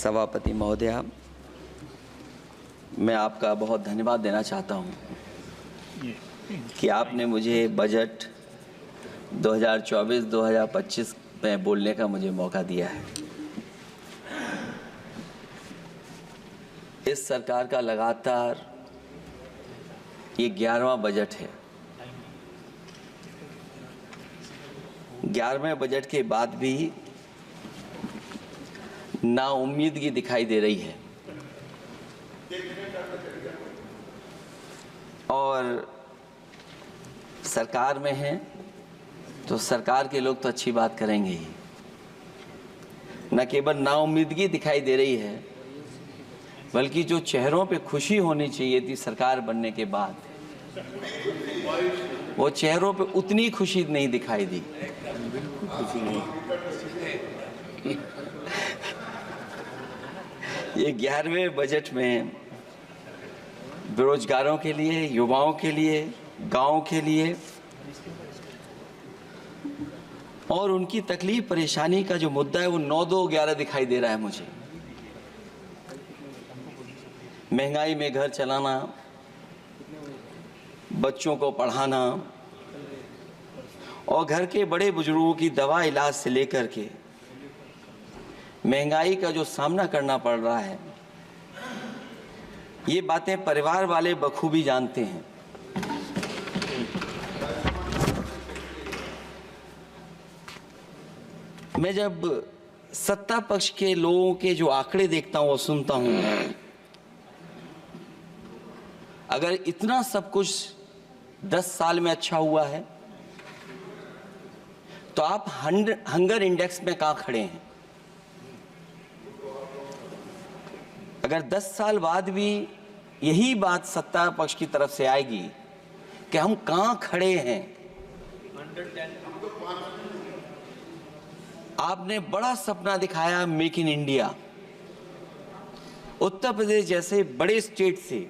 सभापति महोदया, मैं आपका बहुत धन्यवाद देना चाहता हूं कि आपने मुझे बजट 2024-2025 में बोलने का मुझे मौका दिया है। इस सरकार का लगातार ये 11वां बजट है। 11वें बजट के बाद भी नाउम्मीदगी दिखाई दे रही है और सरकार में है तो सरकार के लोग तो अच्छी बात करेंगे ही। न केवल नाउम्मीदगी दिखाई दे रही है बल्कि जो चेहरों पे खुशी होनी चाहिए थी सरकार बनने के बाद, वो चेहरों पे उतनी खुशी नहीं दिखाई दी। ये 11वें बजट में बेरोजगारों के लिए, युवाओं के लिए, गांव के लिए और उनकी तकलीफ परेशानी का जो मुद्दा है वो 9-2-11 दिखाई दे रहा है मुझे। महंगाई में घर चलाना, बच्चों को पढ़ाना और घर के बड़े बुजुर्गों की दवा इलाज से लेकर के महंगाई का जो सामना करना पड़ रहा है, ये बातें परिवार वाले बखूबी जानते हैं। मैं जब सत्ता पक्ष के लोगों के जो आंकड़े देखता हूं और सुनता हूं, अगर इतना सब कुछ 10 साल में अच्छा हुआ है तो आप हंगर इंडेक्स में कहां खड़े हैं? अगर 10 साल बाद भी यही बात सत्ता पक्ष की तरफ से आएगी कि हम कहां खड़े हैं। आपने बड़ा सपना दिखाया make in India. Uttar Pradesh जैसे बड़े स्टेट से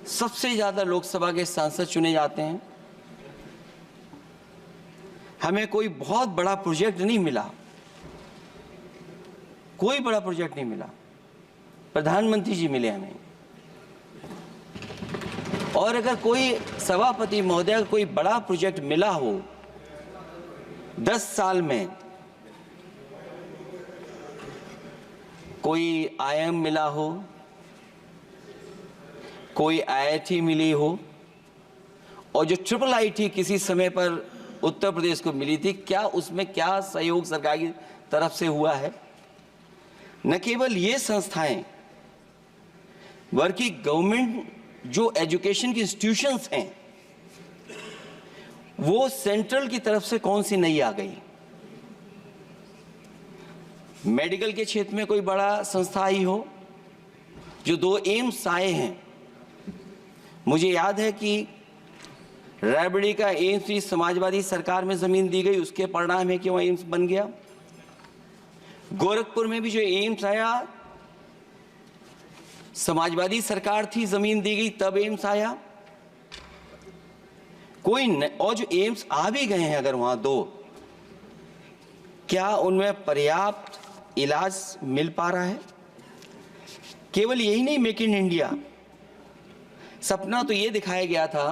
सबसे ज्यादा लोकसभा के सांसद चुने जाते हैं। हमें कोई बहुत बड़ा प्रोजेक्ट नहीं मिला, कोई बड़ा प्रोजेक्ट नहीं मिला, प्रधानमंत्री जी मिले हमें। और अगर कोई सभापति महोदय कोई बड़ा प्रोजेक्ट मिला हो 10 साल में, कोई आईआईएम मिला हो, कोई आईआईटी मिली हो और जो ट्रिपल आईटी किसी समय पर उत्तर प्रदेश को मिली थी, क्या उसमें क्या सहयोग सरकार की तरफ से हुआ है? न केवल ये संस्थाएं बल्कि गवर्नमेंट जो एजुकेशन की इंस्टीट्यूशंस हैं वो सेंट्रल की तरफ से कौन सी नई आ गई? मेडिकल के क्षेत्र में कोई बड़ा संस्था आई हो? जो 2 एम्स आए हैं, मुझे याद है कि रायबरेली का एम्स भी समाजवादी सरकार में जमीन दी गई, उसके परिणाम है कि वह एम्स बन गया। गोरखपुर में भी जो एम्स आया, समाजवादी सरकार थी, जमीन दी गई, तब एम्स आया। और जो एम्स आ भी गए हैं अगर वहां 2, क्या उनमें पर्याप्त इलाज मिल पा रहा है? केवल यही नहीं, मेक इन इंडिया सपना तो ये दिखाया गया था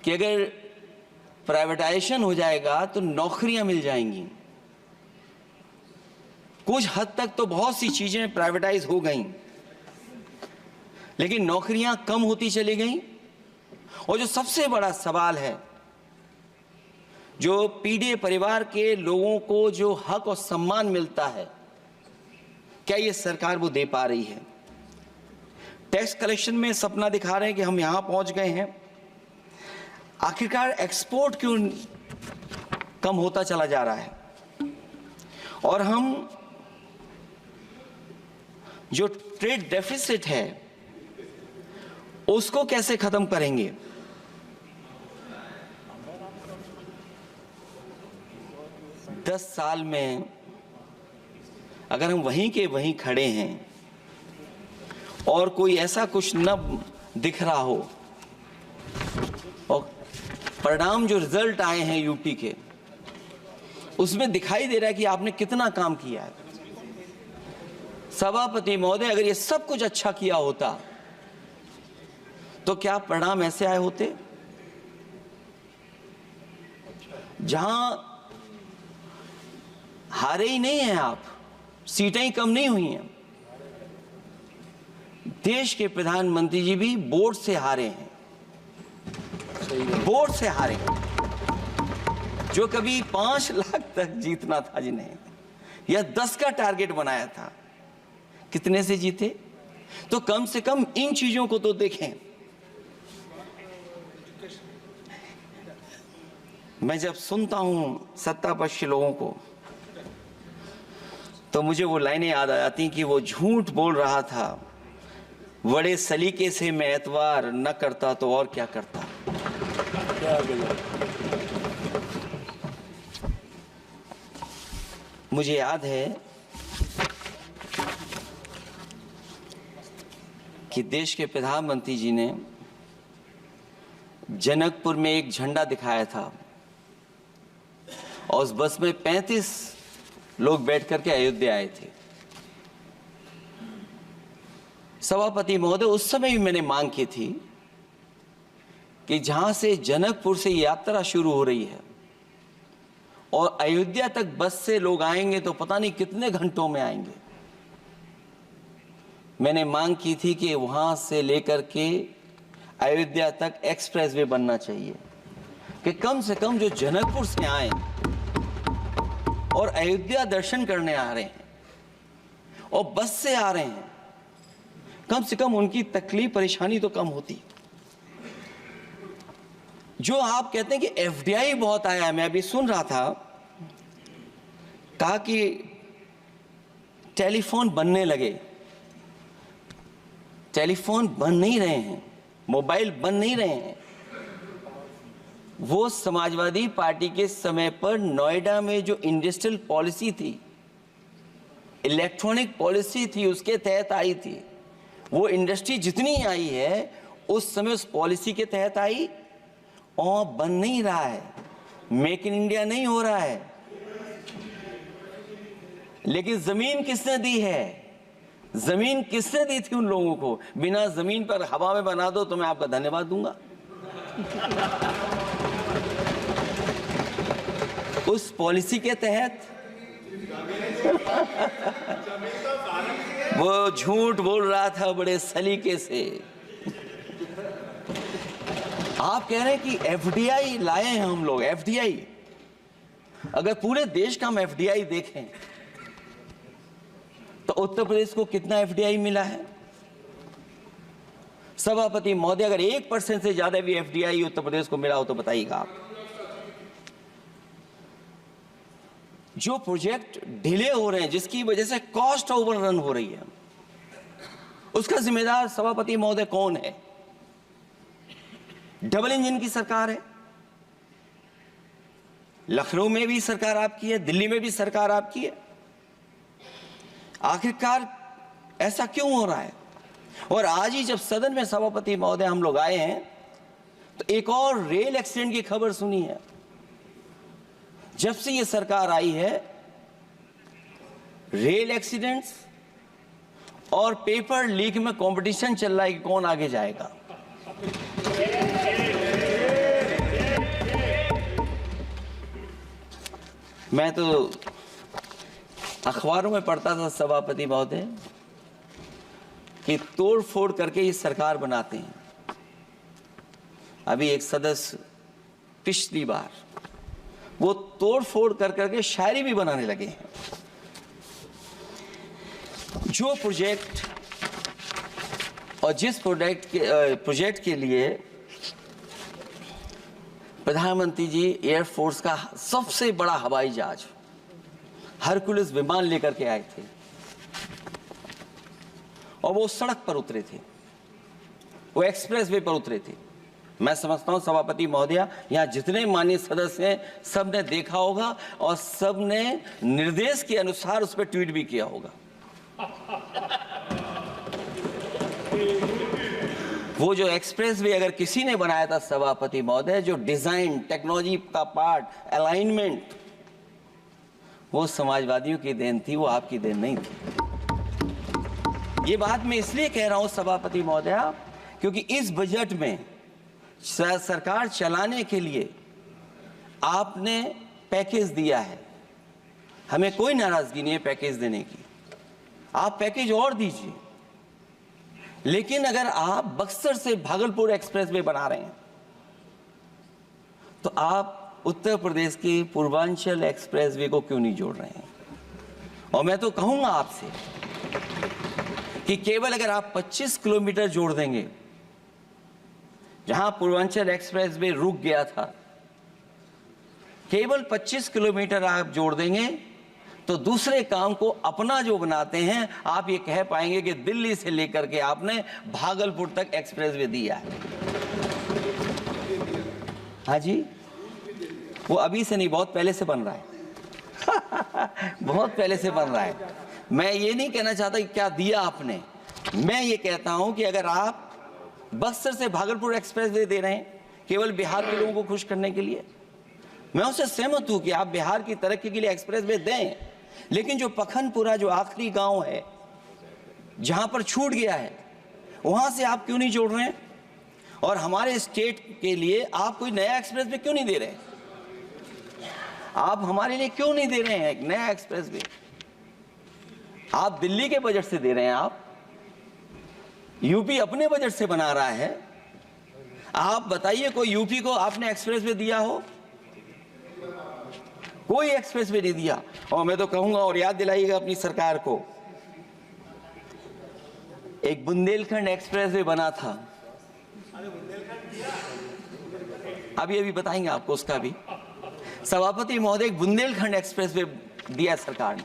कि अगर प्राइवेटाइजेशन हो जाएगा तो नौकरियां मिल जाएंगी। कुछ हद तक तो बहुत सी चीजें प्राइवेटाइज हो गईं, लेकिन नौकरियां कम होती चली गईं। और जो सबसे बड़ा सवाल है, जो पीड़ित परिवार के लोगों को जो हक और सम्मान मिलता है, क्या ये सरकार वो दे पा रही है? टैक्स कलेक्शन में सपना दिखा रहे हैं कि हम यहां पहुंच गए हैं, आखिरकार एक्सपोर्ट क्यों कम होता चला जा रहा है? और हम जो ट्रेड डेफिसिट है उसको कैसे खत्म करेंगे? दस साल में अगर हम वहीं के वहीं खड़े हैं और कोई ऐसा कुछ न दिख रहा हो और परिणाम जो रिजल्ट आए हैं यूपी के, उसमें दिखाई दे रहा है कि आपने कितना काम किया है। सभापति महोदय, अगर ये सब कुछ अच्छा किया होता तो क्या परिणाम ऐसे आए होते? जहां हारे ही नहीं हैं आप, सीटें ही कम नहीं हुई हैं। देश के प्रधानमंत्री जी भी वोट से हारे हैं, वोट से हारे हैं। जो कभी 5 लाख तक जीतना था जिन्हें, या 10 का टारगेट बनाया था, कितने से जीते? तो कम से कम इन चीजों को तो देखें। मैं जब सुनता हूं सत्तापक्ष लोगों को तो मुझे वो लाइनें याद आ जाती कि वो झूठ बोल रहा था, बड़े सलीके से मैं एतवार न करता तो और क्या करता। मुझे याद है कि देश के प्रधानमंत्री जी ने जनकपुर में एक झंडा दिखाया था और उस बस में 35 लोग बैठ करके अयोध्या आए थे। सभापति महोदय, उस समय भी मैंने मांग की थी कि जहां से जनकपुर से यात्रा शुरू हो रही है और अयोध्या तक बस से लोग आएंगे तो पता नहीं कितने घंटों में आएंगे। मैंने मांग की थी कि वहां से लेकर के अयोध्या तक एक्सप्रेसवे बनना चाहिए कि कम से कम जो जनकपुर से आए और अयोध्या दर्शन करने आ रहे हैं और बस से आ रहे हैं, कम से कम उनकी तकलीफ परेशानी तो कम होती। जो आप कहते हैं कि एफडीआई बहुत आया है, मैं अभी सुन रहा था, कहा कि टेलीफोन बनने लगे। टेलीफोन बन नहीं रहे हैं, मोबाइल बन नहीं रहे हैं। वो समाजवादी पार्टी के समय पर नोएडा में जो इंडस्ट्रियल पॉलिसी थी, इलेक्ट्रॉनिक पॉलिसी थी, उसके तहत आई थी। वो इंडस्ट्री जितनी आई है उस समय उस पॉलिसी के तहत आई और बन नहीं रहा है। मेक इन इंडिया नहीं हो रहा है। लेकिन जमीन किसने दी है? जमीन किसने दी थी उन लोगों को? बिना जमीन पर हवा में बना दो तो मैं आपका धन्यवाद दूंगा। उस पॉलिसी के तहत वो झूठ बोल रहा था बड़े सलीके से। आप कह रहे हैं कि एफडीआई लाए हैं हम लोग। एफडीआई, अगर पूरे देश का हम एफडीआई देखें तो उत्तर प्रदेश को कितना एफडीआई मिला है? सभापति महोदय, अगर 1% से ज्यादा भी एफडीआई उत्तर प्रदेश को मिला हो तो बताइएगा आप। जो प्रोजेक्ट डिले हो रहे हैं, जिसकी वजह से कॉस्ट ओवररन हो रही है, उसका जिम्मेदार सभापति महोदय कौन है? डबल इंजन की सरकार है। लखनऊ में भी सरकार आपकी है, दिल्ली में भी सरकार आपकी है। आखिरकार ऐसा क्यों हो रहा है? और आज ही जब सदन में सभापति महोदय हम लोग आए हैं तो एक और रेल एक्सीडेंट की खबर सुनी है। जब से ये सरकार आई है, रेल एक्सीडेंट्स और पेपर लीक में कंपटीशन चल रहा है कि कौन आगे जाएगा। मैं तो अखबारों में पढ़ता था सभापति महोदय कि तोड़ फोड़ करके ये सरकार बनाते हैं। अभी एक सदस्य पिछली बार वो तोड़ फोड़ कर करके शायरी भी बनाने लगे हैं। जो प्रोजेक्ट और जिस प्रोजेक्ट के लिए प्रधानमंत्री जी एयरफोर्स का सबसे बड़ा हवाई जहाज हरकुलिस विमान लेकर के आए थे और वो सड़क पर उतरे थे, वो एक्सप्रेस वे पर उतरे थे। मैं समझता हूं सभापति महोदया, यहां जितने माननीय सदस्य हैं सबने देखा होगा और सबने निर्देश के अनुसार उस पर ट्वीट भी किया होगा। वो जो एक्सप्रेस वे अगर किसी ने बनाया था सभापति महोदय, जो डिजाइन, टेक्नोलॉजी का पार्ट, अलाइनमेंट, वो समाजवादियों की देन थी, वो आपकी देन नहीं थी। ये बात मैं इसलिए कह रहा हूं सभापति महोदय, क्योंकि इस बजट में सरकार चलाने के लिए आपने पैकेज दिया है। हमें कोई नाराजगी नहीं है पैकेज देने की, आप पैकेज और दीजिए। लेकिन अगर आप बक्सर से भागलपुर एक्सप्रेसवे बना रहे हैं तो आप उत्तर प्रदेश के पूर्वांचल एक्सप्रेसवे को क्यों नहीं जोड़ रहे हैं? और मैं तो कहूंगा आपसे कि केवल अगर आप 25 किलोमीटर जोड़ देंगे, जहां पूर्वांचल एक्सप्रेसवे रुक गया था, केवल 25 किलोमीटर आप जोड़ देंगे तो दूसरे काम को अपना जो बनाते हैं, आप ये कह पाएंगे कि दिल्ली से लेकर के आपने भागलपुर तक एक्सप्रेसवे दिया है। हाँ जी, वो अभी से नहीं, बहुत पहले से बन रहा है। बहुत पहले से बन रहा है। मैं ये नहीं कहना चाहता कि क्या दिया आपने, मैं ये कहता हूं कि अगर आप बक्सर से भागलपुर एक्सप्रेसवे दे रहे हैं केवल बिहार के लोगों को खुश करने के लिए, मैं उससे सहमत हूं कि आप बिहार की तरक्की के लिए एक्सप्रेसवे दें, लेकिन जो पखनपुरा जो आखिरी गांव है जहां पर छूट गया है, वहां से आप क्यों नहीं जोड़ रहे हैं? और हमारे स्टेट के लिए आप कोई नया एक्सप्रेसवे क्यों नहीं दे रहे हैं? आप हमारे लिए क्यों नहीं दे रहे हैं एक नया एक्सप्रेसवे? आप दिल्ली के बजट से दे रहे हैं, आप यूपी अपने बजट से बना रहा है। आप बताइए कोई यूपी को आपने एक्सप्रेसवे दिया हो? कोई एक्सप्रेसवे नहीं दिया। और मैं तो कहूंगा, और याद दिलाइएगा अपनी सरकार को, एक बुंदेलखंड एक्सप्रेसवे बना था, अभी बताएंगे आपको उसका भी। सभापति महोदय, एक बुंदेलखंड एक्सप्रेसवे दिया सरकार ने,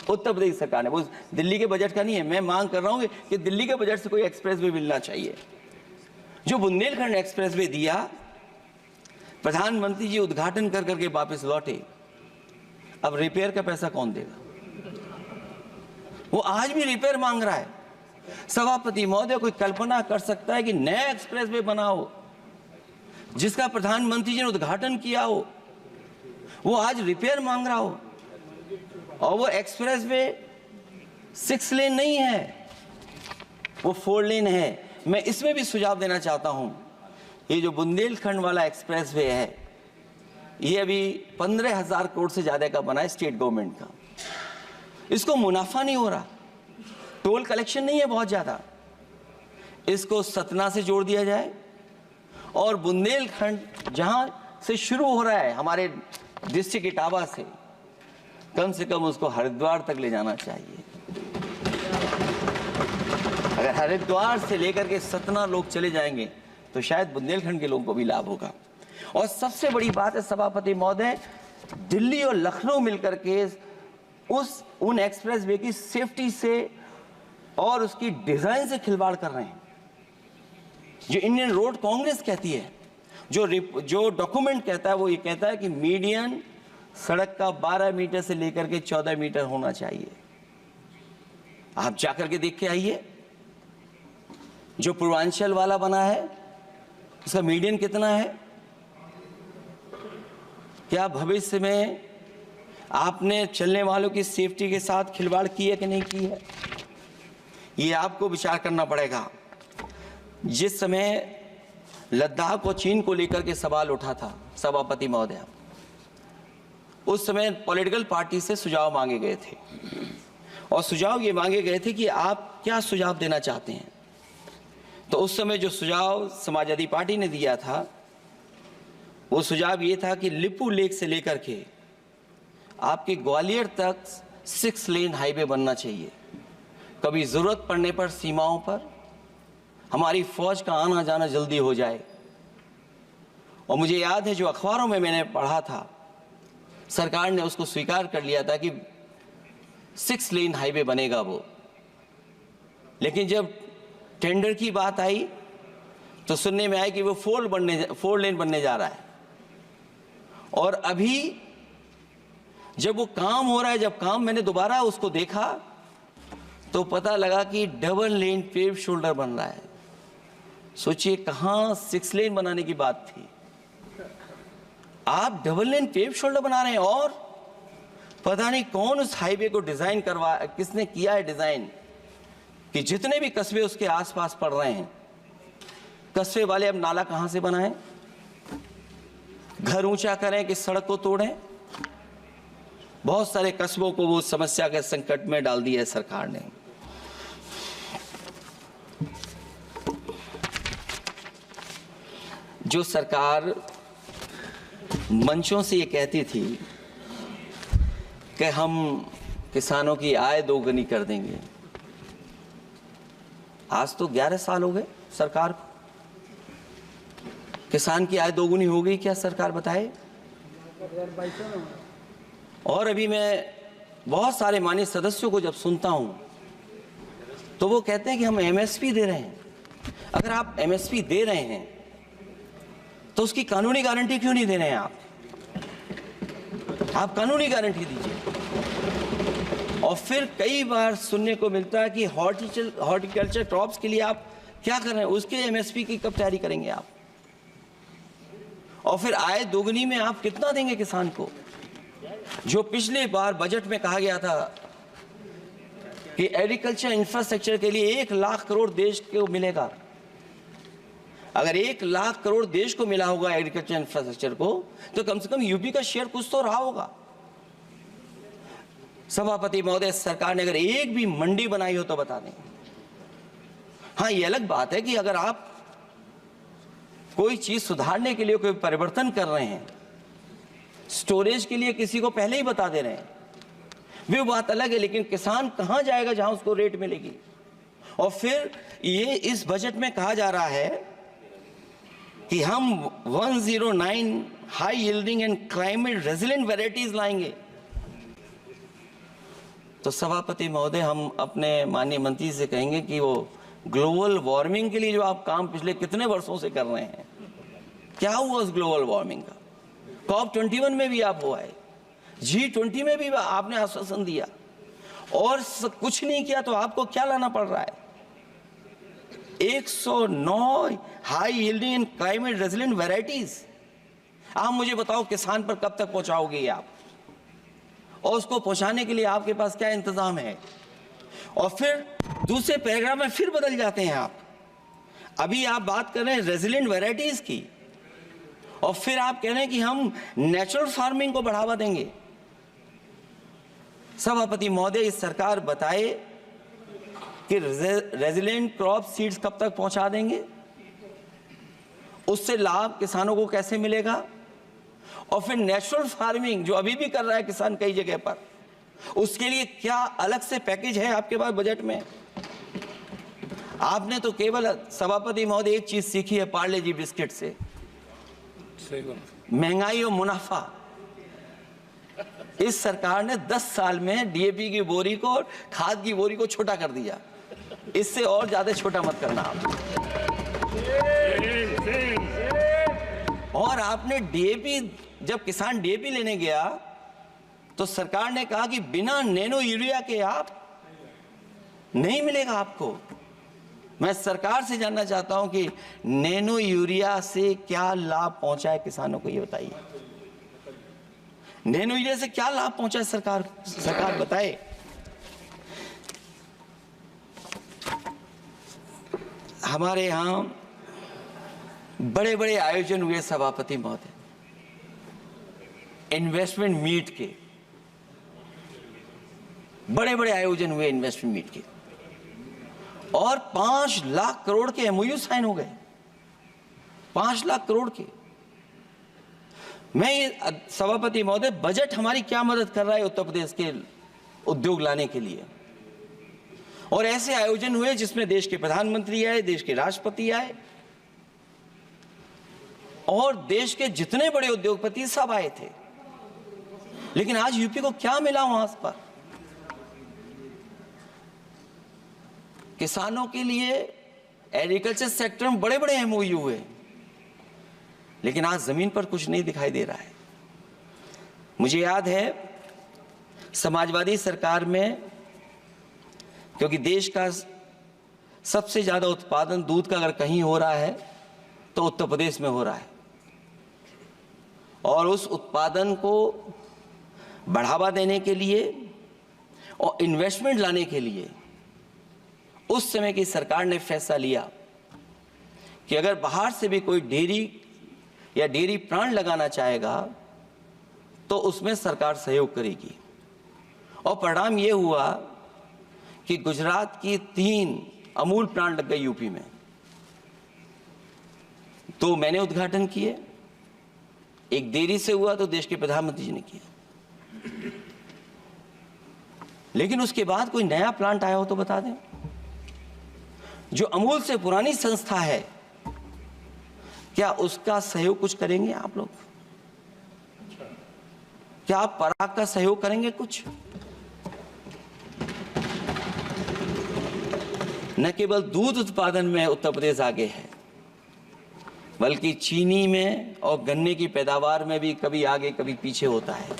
उत्तर प्रदेश सरकार ने, वो दिल्ली के बजट का नहीं है। मैं मांग कर रहा हूं कि दिल्ली के बजट से कोई एक्सप्रेसवे मिलना चाहिए। जो बुंदेलखंड एक्सप्रेसवे दिया, प्रधानमंत्री जी उद्घाटन कर करके वापस लौटे। अब रिपेयर का पैसा कौन देगा? वो आज भी रिपेयर मांग रहा है। सभापति महोदय, कोई कल्पना कर सकता है कि नया एक्सप्रेसवे बना हो जिसका प्रधानमंत्री जी ने उद्घाटन किया हो, वो आज रिपेयर मांग रहा हो? और वो एक्सप्रेसवे 6 लेन नहीं है, वो 4 लेन है। मैं इसमें भी सुझाव देना चाहता हूं, ये जो बुंदेलखंड वाला एक्सप्रेसवे है, ये अभी 15,000 करोड़ से ज्यादा का बना है स्टेट गवर्नमेंट का। इसको मुनाफा नहीं हो रहा, टोल कलेक्शन नहीं है बहुत ज्यादा। इसको सतना से जोड़ दिया जाए और बुंदेलखंड जहां से शुरू हो रहा है हमारे डिस्ट्रिक्ट इटावा से कम उसको हरिद्वार तक ले जाना चाहिए। अगर हरिद्वार से लेकर के सतना लोग चले जाएंगे तो शायद बुंदेलखंड के लोगों को भी लाभ होगा। और सबसे बड़ी बात है सभापति महोदय, दिल्ली और लखनऊ मिलकर के उन एक्सप्रेसवे की सेफ्टी से और उसकी डिजाइन से खिलवाड़ कर रहे हैं। जो इंडियन रोड कांग्रेस कहती है, जो डॉक्यूमेंट कहता है, वो ये कहता है कि मीडियन सड़क का 12 मीटर से लेकर के 14 मीटर होना चाहिए। आप जाकर के देख के आइए, जो पूर्वांचल वाला बना है उसका मीडियन कितना है? क्या भविष्य में आपने चलने वालों की सेफ्टी के साथ खिलवाड़ की है कि नहीं की है? ये आपको विचार करना पड़ेगा। जिस समय लद्दाख और चीन को लेकर के सवाल उठा था सभापति महोदय, उस समय पॉलिटिकल पार्टी से सुझाव मांगे गए थे और सुझाव ये मांगे गए थे कि आप क्या सुझाव देना चाहते हैं। तो उस समय जो सुझाव समाजवादी पार्टी ने दिया था, वो सुझाव ये था कि लिपू लेक से लेकर के आपके ग्वालियर तक 6 लेन हाईवे बनना चाहिए। कभी जरूरत पड़ने पर सीमाओं पर हमारी फौज का आना जाना जल्दी हो जाए। और मुझे याद है, जो अखबारों में मैंने पढ़ा था, सरकार ने उसको स्वीकार कर लिया था कि 6 लेन हाईवे बनेगा वो। लेकिन जब टेंडर की बात आई तो सुनने में आया कि वो 4 लेन बनने जा रहा है। और अभी जब वो काम हो रहा है, जब काम मैंने दोबारा उसको देखा तो पता लगा कि डबल लेन पेव शोल्डर बन रहा है। सोचिए, कहां 6 लेन बनाने की बात थी, आप डबल लेन पेव शोल्डर बना रहे हैं। और पता नहीं कौन उस हाईवे को डिजाइन किसने किया है डिजाइन, कि जितने भी कस्बे उसके आसपास पड़ रहे हैं, कस्बे वाले अब नाला कहां से बनाएं, घर ऊंचा करें कि सड़क को तोड़ें। बहुत सारे कस्बों को वो समस्या के संकट में डाल दिया है सरकार ने। जो सरकार मंचों से ये कहती थी कि हम किसानों की आय दोगुनी कर देंगे, आज तो 11 साल हो गए सरकार को। किसान की आय दोगुनी हो गई क्या सरकार बताए? और अभी मैं बहुत सारे माननीय सदस्यों को जब सुनता हूं तो वो कहते हैं कि हम एमएसपी दे रहे हैं। अगर आप एमएसपी दे रहे हैं तो उसकी कानूनी गारंटी क्यों नहीं दे रहे हैं आप कानूनी गारंटी दीजिए। और फिर कई बार सुनने को मिलता है कि हॉर्टिकल्चर क्रॉप्स के लिए आप क्या कर रहे हैं, उसके एमएसपी की कब तैयारी करेंगे आप? और फिर आय दोगुनी में आप कितना देंगे किसान को? जो पिछले बार बजट में कहा गया था कि एग्रीकल्चर इंफ्रास्ट्रक्चर के लिए 1 लाख करोड़ देश को मिलेगा। अगर 1 लाख करोड़ देश को मिला होगा एग्रीकल्चर इंफ्रास्ट्रक्चर को, तो कम से कम यूपी का शेयर कुछ तो रहा होगा। सभापति महोदय, सरकार ने अगर एक भी मंडी बनाई हो तो बता दें। हाँ, ये अलग बात है कि अगर आप कोई चीज सुधारने के लिए कोई परिवर्तन कर रहे हैं, स्टोरेज के लिए किसी को पहले ही बता दे रहे हैं, वो बात अलग है। लेकिन किसान कहां जाएगा जहां उसको रेट मिलेगी? और फिर ये इस बजट में कहा जा रहा है कि हम 109 high yielding and climate resilient varieties लाएंगे। तो सभापति महोदय, हम अपने माननीय मंत्री से कहेंगे कि वो ग्लोबल वार्मिंग के लिए जो आप काम पिछले कितने वर्षों से कर रहे हैं, क्या हुआ उस ग्लोबल वार्मिंग का? COP21 में भी आप हुआ है, G20 में भी आपने आश्वासन दिया और कुछ नहीं किया। तो आपको क्या लाना पड़ रहा है? 109 high yielding and climate resilient varieties. आप मुझे बताओ किसान पर कब तक पहुंचाओगे आप? और उसको पहुंचाने के लिए आपके पास क्या इंतजाम है? और फिर दूसरे पैराग्राफ में फिर बदल जाते हैं आप। अभी आप बात कर रहे हैं रेजिलेंट वैरायटीज की और फिर आप कह रहे हैं कि हम नेचुरल फार्मिंग को बढ़ावा देंगे। सभापति महोदय, इस सरकार बताए कि रेजिलेंट क्रॉप सीड्स कब तक पहुंचा देंगे, उससे लाभ किसानों को कैसे मिलेगा? और फिर नेचुरल फार्मिंग जो अभी भी कर रहा है किसान कई जगह पर, उसके लिए क्या अलग से पैकेज है आपके पास बजट में? आपने तो केवल सभापति महोदय एक चीज सीखी है पार्ले जी बिस्किट से, महंगाई और मुनाफा। इस सरकार ने 10 साल में डीएपी की बोरी को, खाद की बोरी को छोटा कर दिया। इससे और ज्यादा छोटा मत करना आप। और आपने डीएपी, जब किसान डीएपी लेने गया तो सरकार ने कहा कि बिना नैनो यूरिया के आप नहीं मिलेगा आपको। मैं सरकार से जानना चाहता हूं कि नैनो यूरिया से क्या लाभ पहुंचा है किसानों को, ये बताइए। नैनो यूरिया से क्या लाभ पहुंचा है सरकार बताए। हमारे यहां बड़े बड़े आयोजन हुए सभापति महोदय, इन्वेस्टमेंट मीट के बड़े बड़े आयोजन हुए इन्वेस्टमेंट मीट के, और 5 लाख करोड़ के एमओयू साइन हो गए। 5 लाख करोड़ के। मैं ये सभापति महोदय, बजट हमारी क्या मदद कर रहा है उत्तर प्रदेश के उद्योग लाने के लिए? और ऐसे आयोजन हुए जिसमें देश के प्रधानमंत्री आए, देश के राष्ट्रपति आए और देश के जितने बड़े उद्योगपति सब आए थे। लेकिन आज यूपी को क्या मिला वहां पर? किसानों के लिए एग्रीकल्चर सेक्टर में बड़े बड़े एमओयू हुए, लेकिन आज जमीन पर कुछ नहीं दिखाई दे रहा है। मुझे याद है समाजवादी सरकार में, क्योंकि देश का सबसे ज्यादा उत्पादन दूध का अगर कहीं हो रहा है तो उत्तर प्रदेश में हो रहा है, और उस उत्पादन को बढ़ावा देने के लिए और इन्वेस्टमेंट लाने के लिए उस समय की सरकार ने फैसला लिया कि अगर बाहर से भी कोई डेयरी या डेयरी प्लांट लगाना चाहेगा तो उसमें सरकार सहयोग करेगी। और परिणाम ये हुआ कि गुजरात की 3 अमूल प्लांट लग गए यूपी में। तो मैंने उद्घाटन किए, एक देरी से हुआ तो देश के प्रधानमंत्री जी ने किया। लेकिन उसके बाद कोई नया प्लांट आया हो तो बता दें। जो अमूल से पुरानी संस्था है, क्या उसका सहयोग कुछ करेंगे आप लोग? क्या आप पराग का सहयोग करेंगे कुछ? न केवल दूध उत्पादन में उत्तर प्रदेश आगे है, बल्कि चीनी में और गन्ने की पैदावार में भी कभी आगे कभी पीछे होता है।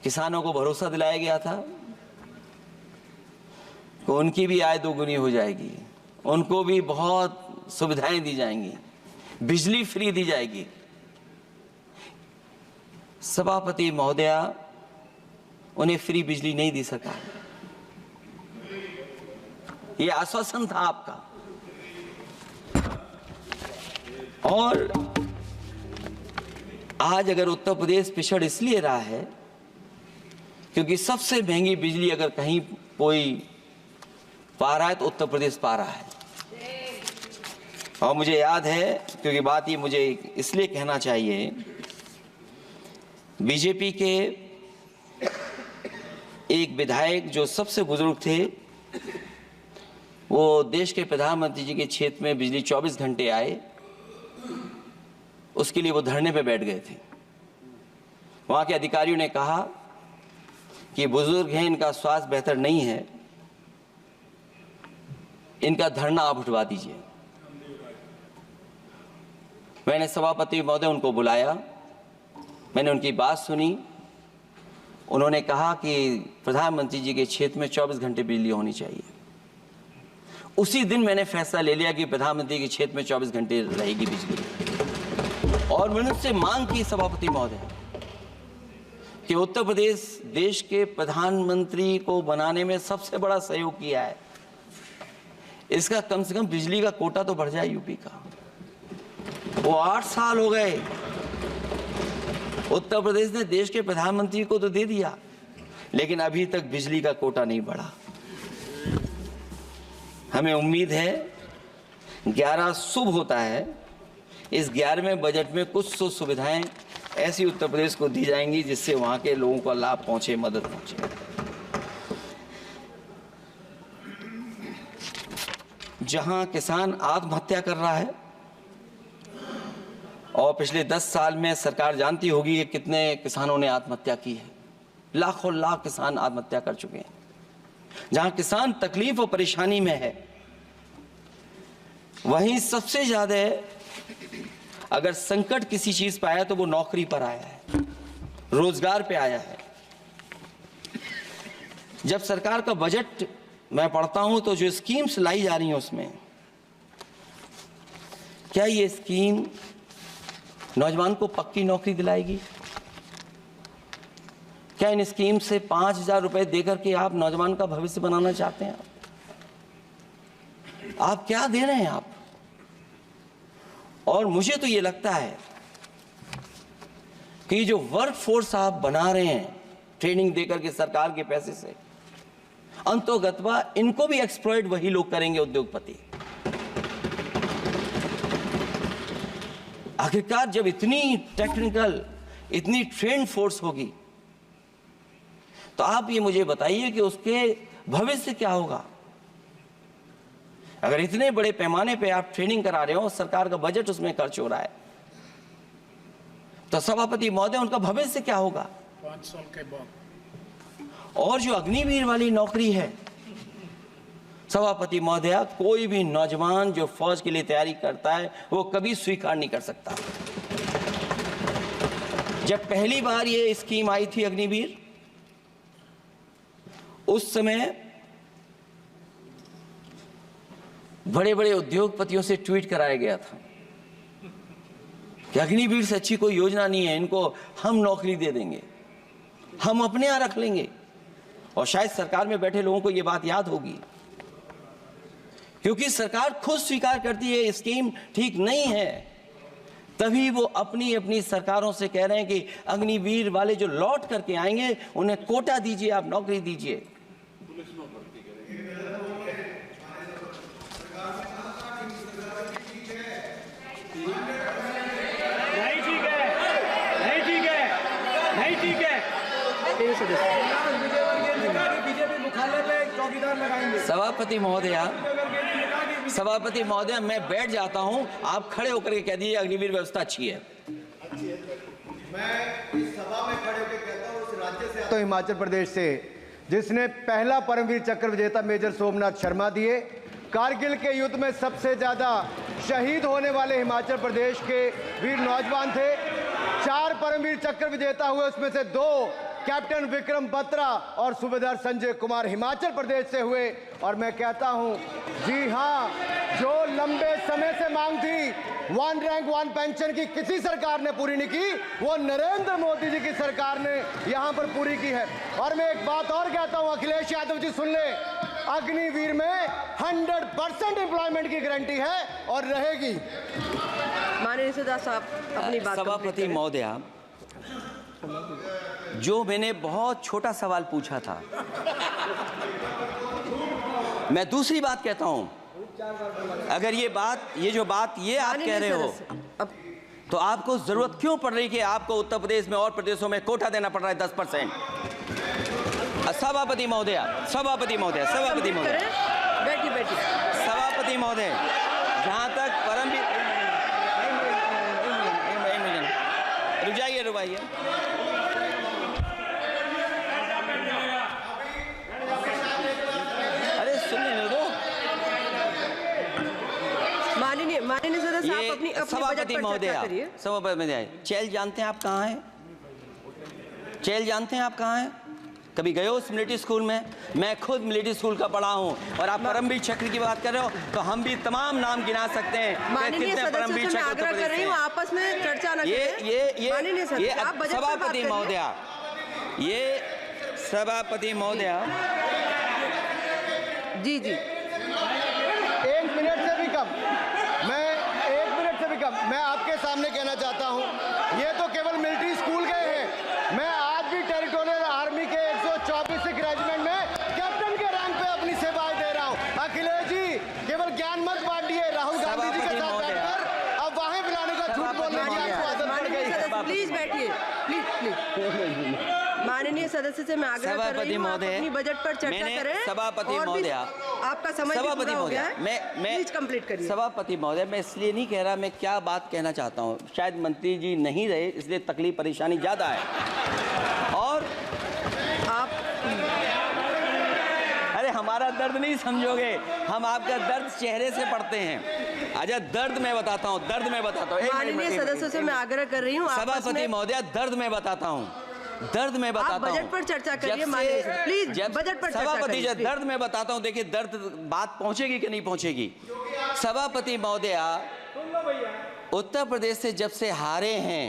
किसानों को भरोसा दिलाया गया था कि उनकी भी आय दोगुनी हो जाएगी, उनको भी बहुत सुविधाएं दी जाएंगी, बिजली फ्री दी जाएगी। सभापति महोदया, उन्हें फ्री बिजली नहीं दी सका। ये आश्वासन था आपका। और आज अगर उत्तर प्रदेश पिछड़ इसलिए रहा है क्योंकि सबसे महंगी बिजली अगर कहीं कोई पा रहा है तो उत्तर प्रदेश पा रहा है। और मुझे याद है, क्योंकि बात ये मुझे इसलिए कहना चाहिए, बीजेपी के एक विधायक जो सबसे बुजुर्ग थे, वो देश के प्रधानमंत्री जी के क्षेत्र में बिजली 24 घंटे आए, उसके लिए वो धरने पे बैठ गए थे। वहां के अधिकारियों ने कहा कि बुजुर्ग हैं, इनका स्वास्थ्य बेहतर नहीं है, इनका धरना आप उठवा दीजिए। मैंने सभापति महोदय उनको बुलाया, मैंने उनकी बात सुनी। उन्होंने कहा कि प्रधानमंत्री जी के क्षेत्र में 24 घंटे बिजली होनी चाहिए। उसी दिन मैंने फैसला ले लिया कि प्रधानमंत्री के क्षेत्र में 24 घंटे रहेगी बिजली। और मैंने उससे मांग की सभापति महोदय कि उत्तर प्रदेश देश के प्रधानमंत्री को बनाने में सबसे बड़ा सहयोग किया है, इसका कम से कम बिजली का कोटा तो बढ़ जाए यूपी का। वो 8 साल हो गए, उत्तर प्रदेश ने देश के प्रधानमंत्री को तो दे दिया, लेकिन अभी तक बिजली का कोटा नहीं बढ़ा। हमें उम्मीद है 11 शुभ होता है, इस 11वें बजट में कुछ तो सुविधाएं ऐसी उत्तर प्रदेश को दी जाएंगी जिससे वहां के लोगों को लाभ पहुंचे, मदद पहुंचे। जहां किसान आत्महत्या कर रहा है, और पिछले 10 साल में सरकार जानती होगी कि कितने किसानों ने आत्महत्या की है, लाखों लाख किसान आत्महत्या कर चुके हैं। जहां किसान तकलीफ और परेशानी में है, वहीं सबसे ज्यादा अगर संकट किसी चीज पर आया तो वो नौकरी पर आया है, रोजगार पे आया है। जब सरकार का बजट मैं पढ़ता हूं तो जो स्कीम्स लाई जा रही हैं उसमें, क्या ये स्कीम नौजवान को पक्की नौकरी दिलाएगी? क्या इन स्कीम से 5,000 रुपए देकर के आप नौजवान का भविष्य बनाना चाहते हैं? आप क्या दे रहे हैं आप? और मुझे तो ये लगता है कि जो वर्क फोर्स आप बना रहे हैं ट्रेनिंग देकर के सरकार के पैसे से, अंतोगत्वा इनको भी एक्सप्लॉइट वही लोग करेंगे, उद्योगपति। आखिरकार जब इतनी टेक्निकल, इतनी ट्रेंड फोर्स होगी, तो आप ये मुझे बताइए कि उसके भविष्य क्या होगा। अगर इतने बड़े पैमाने पे आप ट्रेनिंग करा रहे हो, सरकार का बजट उसमें खर्च हो रहा है, तो सभापति महोदय उनका भविष्य क्या होगा 5 साल के बाद? और जो अग्निवीर वाली नौकरी है, सभापति महोदया, कोई भी नौजवान जो फौज के लिए तैयारी करता है वो कभी स्वीकार नहीं कर सकता। जब पहली बार ये स्कीम आई थी अग्निवीर, उस समय बड़े बड़े उद्योगपतियों से ट्वीट कराया गया था कि अग्निवीर से अच्छी कोई योजना नहीं है, इनको हम नौकरी दे देंगे, हम अपने यहां रख लेंगे। और शायद सरकार में बैठे लोगों को ये बात याद होगी, क्योंकि सरकार खुद स्वीकार करती है स्कीम ठीक नहीं है, तभी वो अपनी अपनी सरकारों से कह रहे हैं कि अग्निवीर वाले जो लौट करके आएंगे उन्हें कोटा दीजिए, आप नौकरी दीजिए। सभापति महोदय, मैं बैठ जाता हूं, आप खड़े होकर के कह दीजिए अग्निवीर व्यवस्था अच्छी है। मैं इस सभा में खड़े होकर कहता हूं, उस राज्य से तो हिमाचल प्रदेश से जिसने पहला परमवीर चक्र विजेता मेजर सोमनाथ शर्मा दिए, कारगिल के युद्ध में सबसे ज्यादा शहीद होने वाले हिमाचल प्रदेश के वीर नौजवान थे। 4 परमवीर चक्र विजेता हुए, उसमें से 2 कैप्टन विक्रम बत्रा और सूबेदार संजय कुमार हिमाचल प्रदेश से हुए। और मैं कहता हूं, जी हां, जो लंबे समय से मांग थी 1 रैंक 1 पेंशन की किसी सरकार ने पूरी नहीं की, वो नरेंद्र मोदी जी की सरकार ने यहां पर पूरी की है। और मैं एक बात और कहता हूं, अखिलेश यादव जी सुन ले, अग्निवीर में 100% एम्प्लॉयमेंट की गारंटी है और रहेगी। माननीय सदस्य साहब अपनी बात। सभापति महोदय, जो मैंने बहुत छोटा सवाल पूछा था, मैं दूसरी बात कहता हूं, अगर ये जो बात आप कह रहे हो, तो आपको जरूरत क्यों पड़ रही कि आपको उत्तर प्रदेश में और प्रदेशों में कोटा देना पड़ रहा है 10%? सभापति महोदय, जहां तक परमवीर, रुजाइए, अरे सुनने दो। माननीय सदस्य आप अपनी सभापति महोदय, चैल जानते हैं आप कहाँ हैं? चैल जानते हैं आप कहाँ हैं? कभी गए हो मिलिट्री स्कूल में? मैं खुद मिलिट्री स्कूल का पढ़ा हूँ। और आप परमवीर चक्र की बात कर रहे हो, तो हम भी तमाम नाम गिना सकते हैं। माननीय सदस्य से मैं आग्रह कर रही हूँ, आपस में चर्चा न करें। माननीय सदस्य, आप बजट पर बात सभापति महोदय, ये सभापति महोदय, जी 1 मिनट से भी कम, मैं आपके सामने कहना चाहता हूं, ये तो केवल मिलिट्री स्कूल गए हैं। मैं आज भी टेरिटोरियल आर्मी के 124 रेजिमेंट में कैप्टन के रैंक पे अपनी सेवाएं दे रहा हूं। अखिलेश जी, केवल ज्ञान मत बांटिए, राहुल गांधी जी के साथ बैठकर अब वहां बुलाने का झूठ बोलने की आपको आदत पड़ गई। प्लीज बैठिए, प्लीज। माननीय सदस्य से मैं आग्रह कर रही हूं, आप अपनी बजट पर चर्चा करें। सभापति महोदय, आपका समय पूरा हो गया है, मैं प्लीज कंप्लीट करिए। सभापति महोदय, मैं इसलिए नहीं कह रहा, मैं क्या बात कहना चाहता हूँ, शायद मंत्री जी नहीं रहे इसलिए तकलीफ परेशानी ज्यादा है। और आप, अरे हमारा दर्द नहीं समझोगे, हम आपका दर्द चेहरे से पढ़ते हैं। अच्छा, दर्द मैं बताता हूँ। माननीय सदस्यों से मैं आग्रह कर रही हूँ, सभापति महोदय, दर्द मैं बताता हूँ। आप बजट पर चर्चा करिए। माननीय प्लीज बजट पर चर्चा करिए। दर्द मैं बताता हूँ। देखिए, दर्द बात पहुंचेगी कि नहीं पहुंचेगी। सभापति महोदय, उत्तर प्रदेश से जब से हारे हैं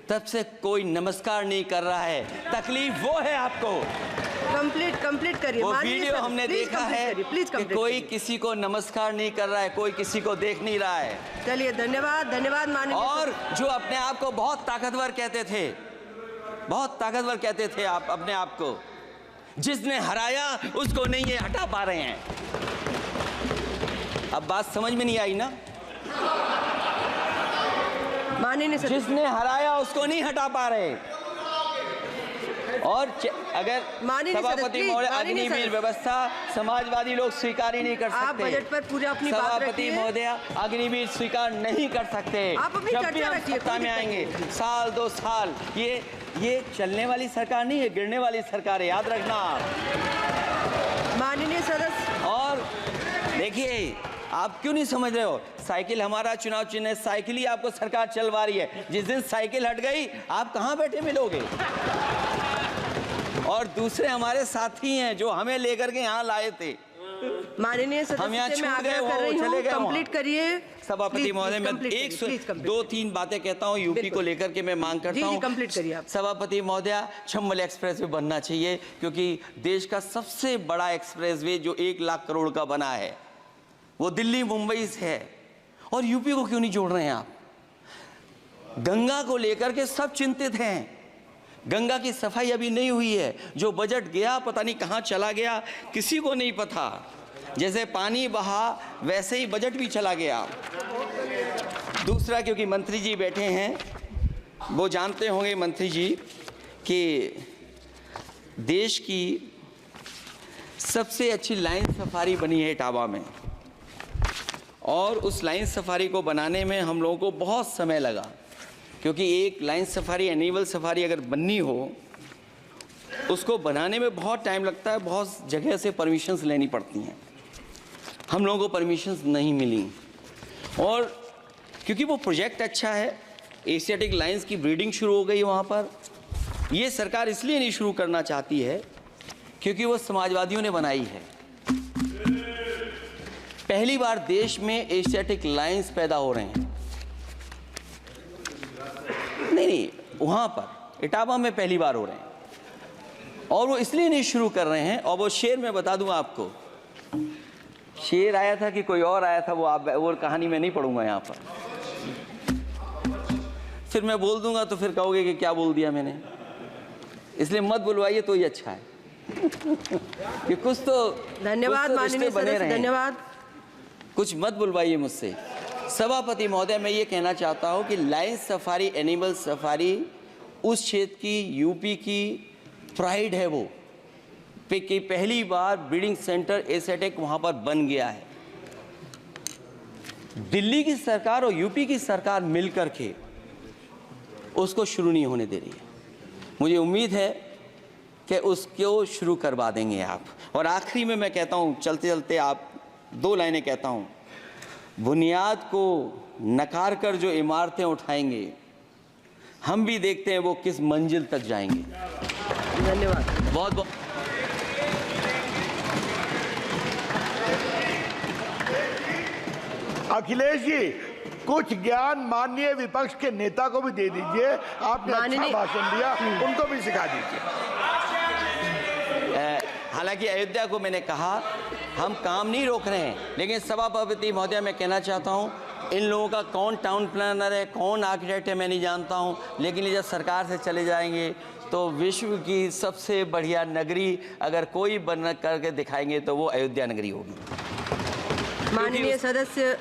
तब से कोई नमस्कार नहीं कर रहा है। तकलीफ वो है आपको। कंप्लीट करिए। वो वीडियो हमने देखा है कि कोई किसी को नमस्कार नहीं कर रहा है, कोई किसी को देख नहीं रहा है। चलिए, धन्यवाद माननीय। और जो अपने आप को बहुत ताकतवर कहते थे आप अपने आप को, जिसने हराया उसको नहीं ये हटा पा रहे हैं। अब बात समझ में नहीं आई ना? माननीय जिसने हराया उसको नहीं हटा पा रहे। और अगर सभापति महोदय, अग्निवीर व्यवस्था समाजवादी लोग स्वीकार ही नहीं कर सकते। आप बजट पर पूरा अपनी बात रखिए। सभापति महोदय, अग्निवीर स्वीकार नहीं कर सकते। आप अपनी जब भी हम सत्ता में आएंगे, साल 2 साल, ये चलने वाली सरकार नहीं है, गिरने वाली सरकार है, याद रखना। माननीय सदस्य, और देखिए, आप क्यों नहीं समझ रहे हो? साइकिल हमारा चुनाव चिन्ह है, साइकिल ही आपको सरकार चलवा रही है। जिस दिन साइकिल हट गई, आप कहां बैठे मिलोगे? और दूसरे हमारे साथी हैं जो हमें लेकर के यहाँ लाए थे, माननीय हम यहाँ सदस्य से मैं छूट गए, आग्रह वो कर रही चले हूँ, गए वहाँ। कंप्लीट करिए। सभापति महोदय, मैं दो तीन बातें कहता हूँ यूपी को लेकर के मैं मांग करता हूँ। कंप्लीट करिए आप। सभापति महोदय, चंबल एक्सप्रेस वे बनना चाहिए, क्योंकि देश का सबसे बड़ा एक्सप्रेस वे जो 1 लाख करोड़ का बना है वो दिल्ली मुंबई से है, और यूपी को क्यों नहीं जोड़ रहे हैं आप? गंगा को लेकर के सब चिंतित हैं। गंगा की सफाई अभी नहीं हुई है। जो बजट गया पता नहीं कहाँ चला गया, किसी को नहीं पता। जैसे पानी बहा वैसे ही बजट भी चला गया। दूसरा, क्योंकि मंत्री जी बैठे हैं, वो जानते होंगे मंत्री जी कि देश की सबसे अच्छी लाइन सफारी बनी है इटावा में, और उस लाइन सफारी को बनाने में हम लोगों को बहुत समय लगा, क्योंकि एक लाइन सफारी, एनिमल सफारी अगर बननी हो उसको बनाने में बहुत टाइम लगता है, बहुत जगह से परमिशंस लेनी पड़ती हैं। हम लोगों को परमिशंस नहीं मिली, और क्योंकि वो प्रोजेक्ट अच्छा है, एशियाटिक लाइंस की ब्रीडिंग शुरू हो गई वहाँ पर। ये सरकार इसलिए नहीं शुरू करना चाहती है क्योंकि वो समाजवादियों ने बनाई है। पहली बार देश में एशियाटिक लाइंस पैदा हो रहे हैं। नहीं, वहाँ पर इटावा में पहली बार हो रहे हैं, और वो इसलिए नहीं शुरू कर रहे हैं। और वो शेर मैं बता दूं आपको, शेर आया था कि कोई और आया था, वो कहानी मैं नहीं पढ़ूंगा यहाँ पर, फिर मैं बोल दूंगा तो फिर कहोगे कि क्या बोल दिया मैंने, इसलिए मत बुलवाइए तो ही अच्छा है। कि कुछ तो धन्यवाद माननीय सदस्य, धन्यवाद। कुछ मत बुलवाइए मुझसे। सभापति महोदय, मैं ये कहना चाहता हूँ कि लाइन सफारी, एनिमल सफारी उस क्षेत्र की, यूपी की प्राइड है वो, कि पहली बार ब्रीडिंग सेंटर एशियाटिक वहाँ पर बन गया है। दिल्ली की सरकार और यूपी की सरकार मिलकर के उसको शुरू नहीं होने दे रही है। मुझे उम्मीद है कि उसको शुरू करवा देंगे आप। और आखिरी में मैं कहता हूँ, चलते चलते आप 2 लाइनें कहता हूँ। बुनियाद को नकार कर जो इमारतें उठाएंगे, हम भी देखते हैं वो किस मंजिल तक जाएंगे। धन्यवाद। बहुत बहुत अखिलेश जी, कुछ ज्ञान माननीय विपक्ष के नेता को भी दे दीजिए। आपने अच्छा भाषण दिया, उनको भी सिखा दीजिए। हालांकि अयोध्या को मैंने कहा हम काम नहीं रोक रहे हैं, लेकिन सभापति महोदय मैं कहना चाहता हूं, इन लोगों का कौन टाउन प्लानर है, कौन आर्किटेक्ट है मैं नहीं जानता हूं, लेकिन ये जब सरकार से चले जाएंगे तो विश्व की सबसे बढ़िया नगरी अगर कोई बन करके दिखाएंगे तो वो अयोध्या नगरी होगी। माननीय सदस्य